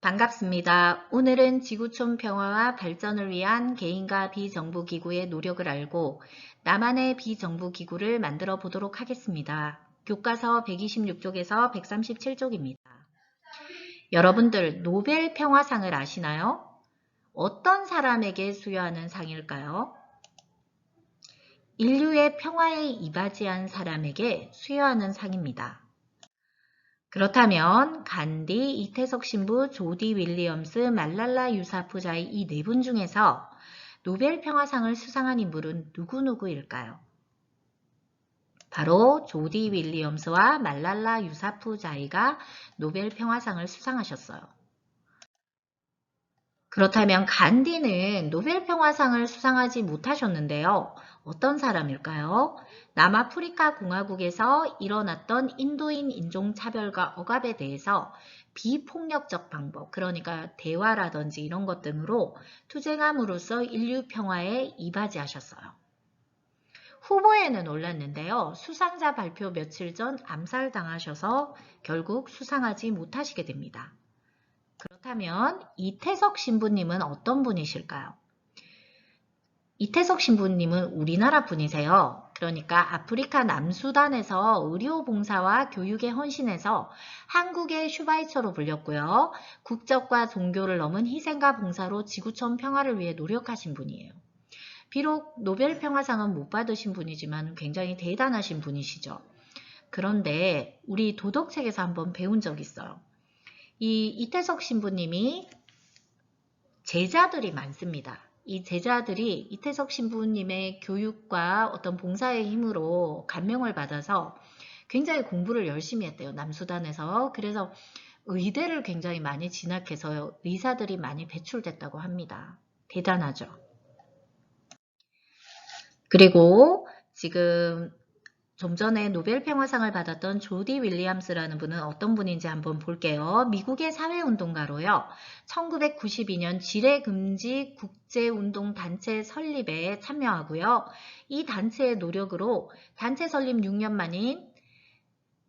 반갑습니다. 오늘은 지구촌 평화와 발전을 위한 개인과 비정부 기구의 노력을 알고 나만의 비정부 기구를 만들어 보도록 하겠습니다. 교과서 126쪽에서 137쪽입니다. 여러분들 노벨 평화상을 아시나요? 어떤 사람에게 수여하는 상일까요? 인류의 평화에 이바지한 사람에게 수여하는 상입니다. 그렇다면 간디, 이태석 신부, 조디 윌리엄스, 말랄라 유사푸자의 이 네 분 중에서 노벨 평화상을 수상한 인물은 누구일까요? 바로 조디 윌리엄스와 말랄라 유사푸자이가 노벨 평화상을 수상하셨어요. 그렇다면 간디는 노벨 평화상을 수상하지 못하셨는데요. 어떤 사람일까요? 남아프리카 공화국에서 일어났던 인도인 인종차별과 억압에 대해서 비폭력적 방법, 그러니까 대화라든지 이런 것 등으로 투쟁함으로써 인류 평화에 이바지하셨어요. 후보에는 올랐는데요. 수상자 발표 며칠 전 암살당하셔서 결국 수상하지 못하시게 됩니다. 그렇다면 이태석 신부님은 어떤 분이실까요? 이태석 신부님은 우리나라 분이세요. 그러니까 아프리카 남수단에서 의료봉사와 교육에 헌신해서 한국의 슈바이처로 불렸고요. 국적과 종교를 넘은 희생과 봉사로 지구촌 평화를 위해 노력하신 분이에요. 비록 노벨 평화상은 못 받으신 분이지만 굉장히 대단하신 분이시죠. 그런데 우리 도덕책에서 한번 배운 적 있어요. 이 이태석 신부님이 제자들이 많습니다. 이 제자들이 이태석 신부님의 교육과 어떤 봉사의 힘으로 감명을 받아서 굉장히 공부를 열심히 했대요. 남수단에서. 그래서 의대를 굉장히 많이 진학해서 의사들이 많이 배출됐다고 합니다. 대단하죠. 그리고 지금 좀 전에 노벨 평화상을 받았던 조디 윌리엄스라는 분은 어떤 분인지 한번 볼게요. 미국의 사회운동가로요. 1992년 지뢰금지 국제운동단체 설립에 참여하고요. 이 단체의 노력으로 단체 설립 6년 만인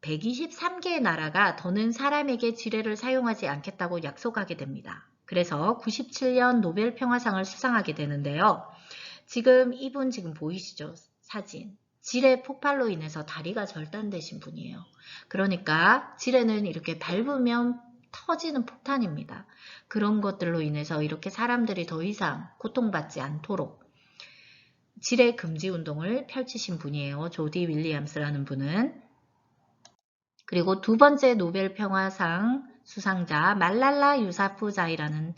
123개의 나라가 더는 사람에게 지뢰를 사용하지 않겠다고 약속하게 됩니다. 그래서 97년 노벨 평화상을 수상하게 되는데요. 지금 이분 지금 보이시죠? 사진. 지뢰 폭발로 인해서 다리가 절단되신 분이에요. 그러니까 지뢰는 이렇게 밟으면 터지는 폭탄입니다. 그런 것들로 인해서 이렇게 사람들이 더 이상 고통받지 않도록 지뢰 금지 운동을 펼치신 분이에요. 조디 윌리엄스라는 분은. 그리고 두 번째 노벨 평화상 수상자 말랄라 유사푸자이라는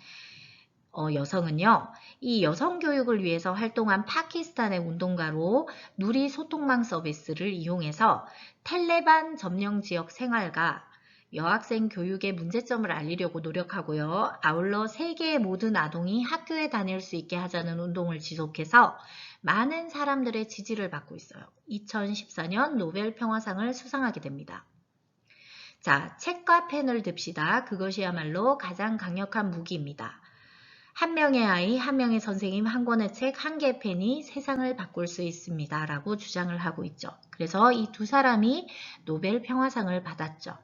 여성은요. 이 여성 교육을 위해서 활동한 파키스탄의 운동가로 누리 소통망 서비스를 이용해서 텔레반 점령 지역 생활과 여학생 교육의 문제점을 알리려고 노력하고요. 아울러 세계의 모든 아동이 학교에 다닐 수 있게 하자는 운동을 지속해서 많은 사람들의 지지를 받고 있어요. 2014년 노벨 평화상을 수상하게 됩니다. 자, 책과 펜을 듭시다. 그것이야말로 가장 강력한 무기입니다. 한 명의 아이, 한 명의 선생님, 한 권의 책, 한 개의 펜이 세상을 바꿀 수 있습니다. 라고 주장을 하고 있죠. 그래서 이 두 사람이 노벨 평화상을 받았죠.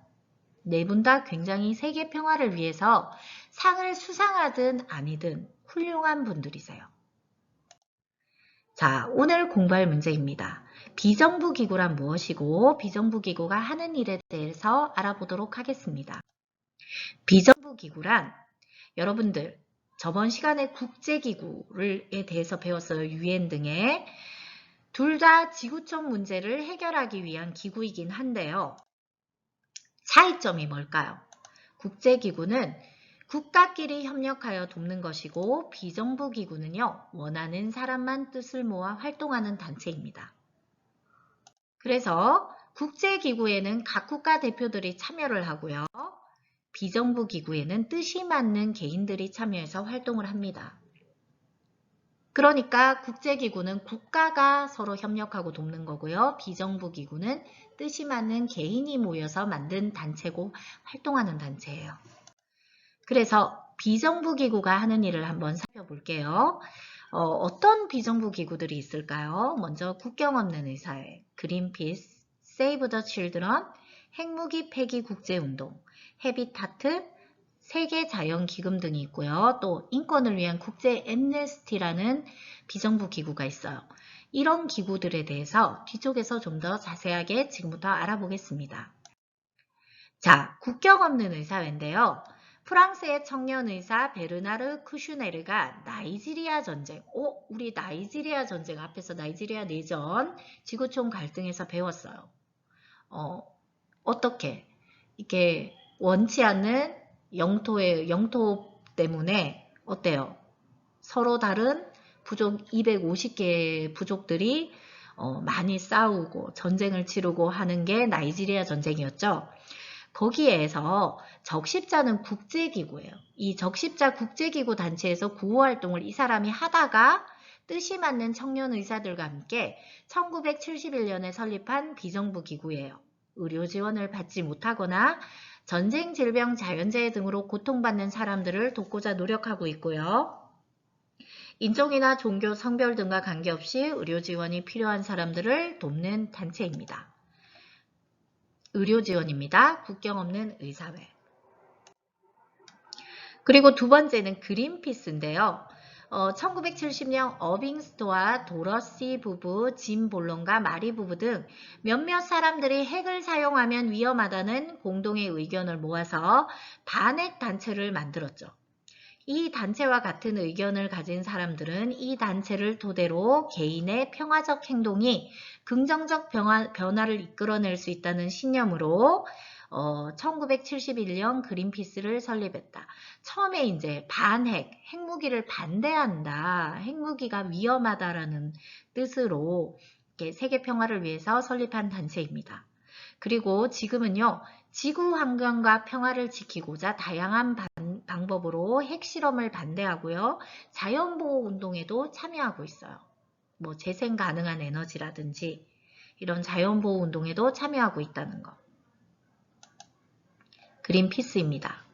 네 분 다 굉장히 세계 평화를 위해서 상을 수상하든 아니든 훌륭한 분들이세요. 자, 오늘 공부할 문제입니다. 비정부 기구란 무엇이고 비정부 기구가 하는 일에 대해서 알아보도록 하겠습니다. 비정부 기구란 여러분들 저번 시간에 국제기구에 대해서 배웠어요. UN 등의. 둘 다 지구촌 문제를 해결하기 위한 기구이긴 한데요. 차이점이 뭘까요? 국제기구는 국가끼리 협력하여 돕는 것이고 비정부기구는요. 원하는 사람만 뜻을 모아 활동하는 단체입니다. 그래서 국제기구에는 각 국가 대표들이 참여를 하고요. 비정부 기구에는 뜻이 맞는 개인들이 참여해서 활동을 합니다. 그러니까 국제기구는 국가가 서로 협력하고 돕는 거고요. 비정부 기구는 뜻이 맞는 개인이 모여서 만든 단체고 활동하는 단체예요. 그래서 비정부 기구가 하는 일을 한번 살펴볼게요. 어떤 비정부 기구들이 있을까요? 먼저 국경 없는 의사회, 그린피스, 세이브 더 칠드런, 핵무기 폐기 국제운동, 헤비타트, 세계자연기금 등이 있고요. 또 인권을 위한 국제 엠네스티라는 비정부 기구가 있어요. 이런 기구들에 대해서 뒤쪽에서 좀 더 자세하게 지금부터 알아보겠습니다. 자, 국경 없는 의사회인데요. 프랑스의 청년 의사 베르나르 쿠슈네르가 나이지리아 전쟁, 우리 나이지리아 전쟁 앞에서 나이지리아 내전, 지구촌 갈등에서 배웠어요. 어떻게 이렇게 원치 않는 영토 때문에 어때요? 서로 다른 부족 250개의 부족들이 많이 싸우고 전쟁을 치르고 하는 게 나이지리아 전쟁이었죠. 거기에서 적십자는 국제기구예요. 이 적십자 국제기구 단체에서 구호활동을 이 사람이 하다가 뜻이 맞는 청년 의사들과 함께 1971년에 설립한 비정부 기구예요. 의료 지원을 받지 못하거나 전쟁, 질병, 자연재해 등으로 고통받는 사람들을 돕고자 노력하고 있고요. 인종이나 종교, 성별 등과 관계없이 의료 지원이 필요한 사람들을 돕는 단체입니다. 의료 지원입니다. 국경 없는 의사회. 그리고 두 번째는 그린피스인데요. 1970년 어빙스토와 도러시 부부, 짐 볼론과 마리 부부 등 몇몇 사람들이 핵을 사용하면 위험하다는 공동의 의견을 모아서 반핵 단체를 만들었죠. 이 단체와 같은 의견을 가진 사람들은 이 단체를 토대로 개인의 평화적 행동이 긍정적 변화를 이끌어낼 수 있다는 신념으로 1971년 그린피스를 설립했다. 처음에 이제 반핵, 핵무기를 반대한다. 핵무기가 위험하다라는 뜻으로 세계 평화를 위해서 설립한 단체입니다. 그리고 지금은요. 지구 환경과 평화를 지키고자 다양한 방법으로 핵실험을 반대하고요. 자연보호 운동에도 참여하고 있어요. 뭐 재생 가능한 에너지라든지 이런 자연보호 운동에도 참여하고 있다는 거. 그린피스입니다.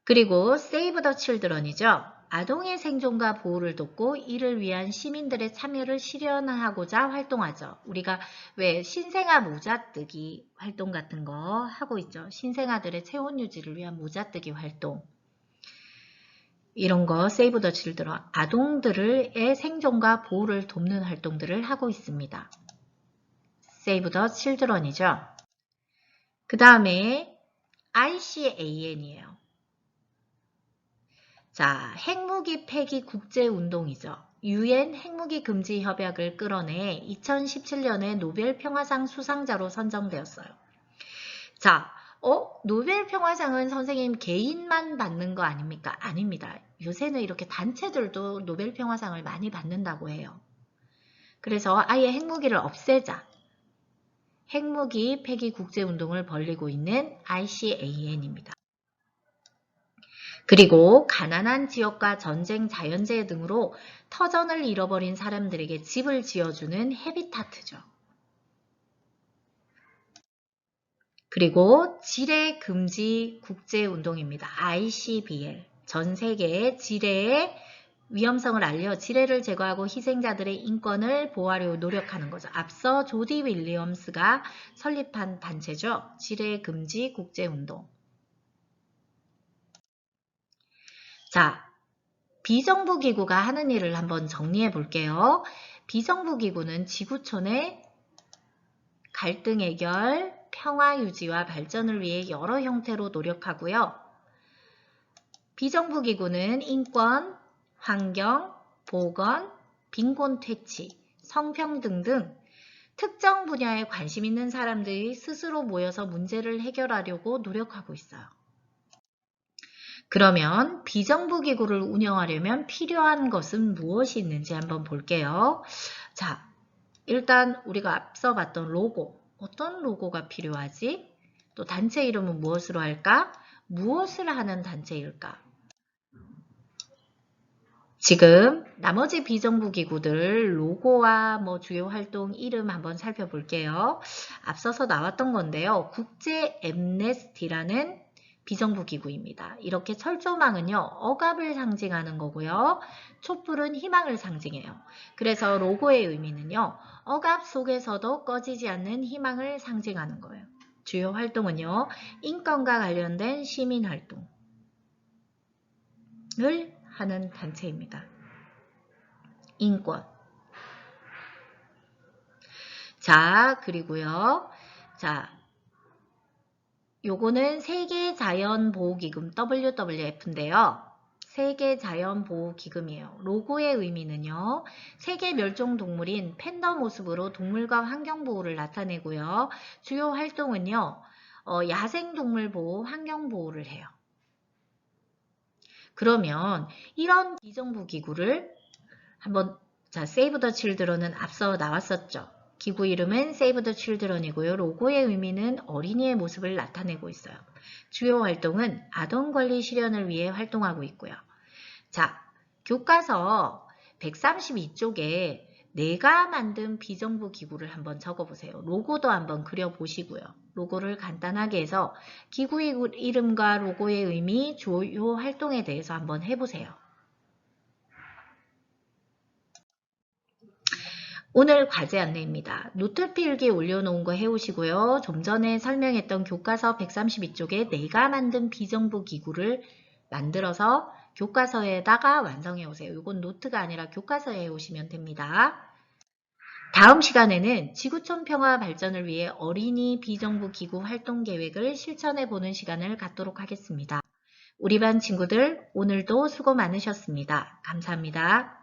그리고 세이브 더 칠드런이죠. 아동의 생존과 보호를 돕고 이를 위한 시민들의 참여를 실현하고자 활동하죠. 우리가 왜 신생아 모자뜨기 활동 같은 거 하고 있죠. 신생아들의 체온 유지를 위한 모자뜨기 활동. 이런 거 세이브 더 칠드런, 아동들의 생존과 보호를 돕는 활동들을 하고 있습니다. 세이브 더 칠드런이죠. 그 다음에 ICAN이에요. 자, 핵무기 폐기 국제운동이죠. UN 핵무기 금지 협약을 끌어내 2017년에 노벨 평화상 수상자로 선정되었어요. 자, 노벨 평화상은 선생님 개인만 받는 거 아닙니까? 아닙니다. 요새는 이렇게 단체들도 노벨 평화상을 많이 받는다고 해요. 그래서 아예 핵무기를 없애자. 핵무기 폐기 국제운동을 벌이고 있는 ICAN입니다. 그리고 가난한 지역과 전쟁, 자연재해 등으로 터전을 잃어버린 사람들에게 집을 지어주는 헤비타트죠. 그리고 지뢰 금지 국제운동입니다. ICBL. 전 세계에 지뢰의 위험성을 알려 지뢰를 제거하고 희생자들의 인권을 보호하려 노력하는 거죠. 앞서 조디 윌리엄스가 설립한 단체죠. 지뢰 금지 국제운동. 자, 비정부기구가 하는 일을 한번 정리해 볼게요. 비정부기구는 지구촌의 갈등 해결, 평화 유지와 발전을 위해 여러 형태로 노력하고요. 비정부기구는 인권, 환경, 보건, 빈곤 퇴치, 성평등 등 특정 분야에 관심 있는 사람들이 스스로 모여서 문제를 해결하려고 노력하고 있어요. 그러면 비정부기구를 운영하려면 필요한 것은 무엇이 있는지 한번 볼게요. 자, 일단 우리가 앞서 봤던 로고, 어떤 로고가 필요하지? 또 단체 이름은 무엇으로 할까? 무엇을 하는 단체일까? 지금 나머지 비정부기구들 로고와 주요 활동 이름 한번 살펴볼게요. 앞서서 나왔던 건데요. 국제 엠네스티라는 비정부기구입니다. 이렇게 철조망은요. 억압을 상징하는 거고요. 촛불은 희망을 상징해요. 그래서 로고의 의미는요. 억압 속에서도 꺼지지 않는 희망을 상징하는 거예요. 주요 활동은요, 인권과 관련된 시민 활동을 하는 단체입니다. 인권. 자, 그리고요. 자, 요거는 세계자연보호기금 WWF인데요. 세계자연보호기금이에요. 로고의 의미는요. 세계 멸종동물인 팬더 모습으로 동물과 환경보호를 나타내고요. 주요 활동은요. 야생동물 보호, 환경보호를 해요. 그러면 이런 비정부 기구를 한번 자, 세이브 더 칠드런은 앞서 나왔었죠. 기구 이름은 세이브 더 칠드런이고요. 로고의 의미는 어린이의 모습을 나타내고 있어요. 주요 활동은 아동 권리 실현을 위해 활동하고 있고요. 자, 교과서 132쪽에 내가 만든 비정부 기구를 한번 적어보세요. 로고도 한번 그려보시고요. 로고를 간단하게 해서 기구 이름과 로고의 의미, 주요 활동에 대해서 한번 해보세요. 오늘 과제 안내입니다. 노트 필기에 올려놓은 거 해오시고요. 좀 전에 설명했던 교과서 132쪽에 내가 만든 비정부 기구를 만들어서 교과서에다가 완성해 오세요. 이건 노트가 아니라 교과서에 오시면 됩니다. 다음 시간에는 지구촌 평화 발전을 위해 어린이 비정부 기구 활동 계획을 실천해 보는 시간을 갖도록 하겠습니다. 우리 반 친구들 오늘도 수고 많으셨습니다. 감사합니다.